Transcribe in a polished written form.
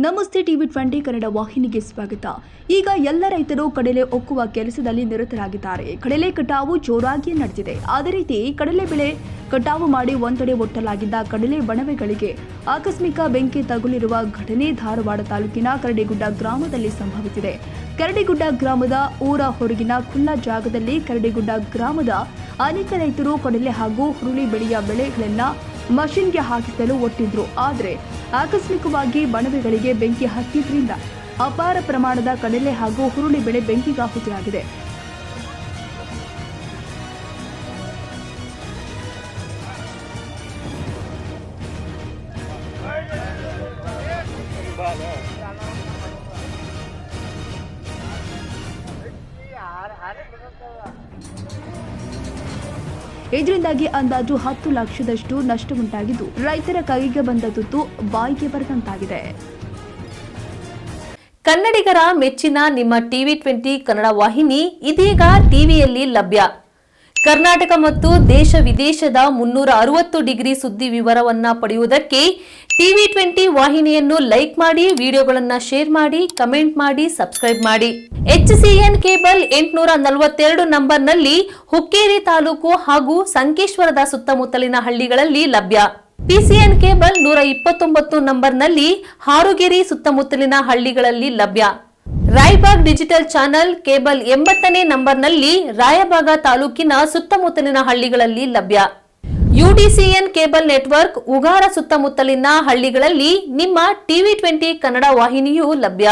ನಮಸ್ತೆ ಟಿವಿ 20 ಕನ್ನಡ ವಾಹಿನಿಗೆ ಸ್ವಾಗತ. ಈಗ ಎಲ್ಲ ರೈತರು ಕಡಲೆ ಒಕ್ಕುವ ಕೆಲಸದಲ್ಲಿ ನಿರತರಾಗಿದ್ದಾರೆ. ಕಡಲೆ ಕಟಾವು ಜೋರಾಗಿ ನಡೆದಿದೆ. ಅದೇ ರೀತಿ ಕಡಲೆ ಬೆಳೆ ಕಟಾವು ಮಾಡಿ ಒಂದೆಡೆ ಒಟ್ಟಲಾಗಿದ್ದ ಕಡಲೆ ಬಣವೆಗಳಿಗೆ ಆಕಸ್ಮಿಕ ಬೆಂಕಿ ತಗುಲಿರುವ ಘಟನೆ ಧಾರವಾಡ ತಾಲೂಕಿನ ಕರಡಿಗುಡ್ಡ ಗ್ರಾಮದಲ್ಲಿ ಸಂಭವಿಸಿದೆ. ಕರಡಿಗುಡ್ಡ ಗ್ರಾಮದ ಊರ ಹೊರಗಿನ ಖುಲ್ಲಾ ಜಾಗದಲ್ಲಿ ಕರಡಿಗುಡ್ಡ ಗ್ರಾಮದ ಅನೇಕ ರೈತರು ಕಡಲೆ ಹಾಗೂ ಹುರುಳಿ ಬೆಳೆಯ ಬೆಳೆಗಳನ್ನ ಮಷಿನ್ಗೆ ಹಾಕಿಸಲು ಒಟ್ಟಿದ್ರು. ಆದರೆ ಆಕಸ್ಮಿಕವಾಗಿ ಬಣವೆಗಳಿಗೆ ಬೆಂಕಿ ಹತ್ತಿದ್ರಿಂದ ಅಪಾರ ಪ್ರಮಾಣದ ಕಡಲೆ ಹಾಗೂ ಹುರುಳಿ ಬೆಳೆ ಬೆಂಕಿಗಾಹುತಿಯಾಗಿದೆ. ಇದರಿಂದಾಗಿ ಅಂದಾಜು 10 ಲಕ್ಷದಷ್ಟು ನಷ್ಟ ಉಂಟಾಗಿದ್ದು ರೈತರ ಕೈಗೆ ಬಂದ ತುತ್ತು ಬಾಯಿಗೆ ಬರದಂತಾಗಿದೆ. ಕನ್ನಡಿಗರ ಮೆಚ್ಚಿನ ನಿಮ್ಮ ಟಿವಿ 20 ಕನ್ನಡ ವಾಹಿನಿ ಇದೀಗ ಟಿವಿಯಲ್ಲಿ ಲಭ್ಯ. ಕರ್ನಾಟಕ ಮತ್ತು ದೇಶ ವಿದೇಶದ 360 ಡಿಗ್ರಿ ಸುದ್ದಿ ವಿವರವನ್ನ ಪಡೆಯುವುದಕ್ಕೆ ಟಿವಿ 20 ವಾಹಿನಿಯನ್ನು ಲೈಕ್ ಮಾಡಿ, ವಿಡಿಯೋಗಳನ್ನು ಶೇರ್ ಮಾಡಿ, ಕಮೆಂಟ್ ಮಾಡಿ, ಸಬ್ಸ್ಕ್ರೈಬ್ ಮಾಡಿ. HCN ಕೇಬಲ್ 842 ನಂಬರ್ನಲ್ಲಿ ಹುಕ್ಕೇರಿ ತಾಲೂಕು ಹಾಗೂ ಸಂಕೇಶ್ವರದ ಸುತ್ತಮುತ್ತಲಿನ ಹಳ್ಳಿಗಳಲ್ಲಿ ಲಭ್ಯ. PCN ಕೇಬಲ್ 129 ನಂಬರ್ನಲ್ಲಿ ಹಾರುಗೆರೆ ಸುತ್ತಮುತ್ತಲಿನ ಹಳ್ಳಿಗಳಲ್ಲಿ ಲಭ್ಯ. ರಾಯಬಾಗ್ ಡಿಜಿಟಲ್ ಚಾನೆಲ್ ಕೇಬಲ್ 80ನೇ ನಂಬರ್ನಲ್ಲಿ ರಾಯಬಾಗ ತಾಲೂಕಿನ ಸುತ್ತಮುತ್ತಲಿನ ಹಳ್ಳಿಗಳಲ್ಲಿ ಲಭ್ಯ. UDCN ಕೇಬಲ್ ನೆಟ್ವರ್ಕ್ ಉಗಾರ ಸುತ್ತಮುತ್ತಲಿನ ಹಳ್ಳಿಗಳಲ್ಲಿ ನಿಮ್ಮ ಟಿವಿ 20 ಕನ್ನಡ ವಾಹಿನಿಯೂ ಲಭ್ಯ.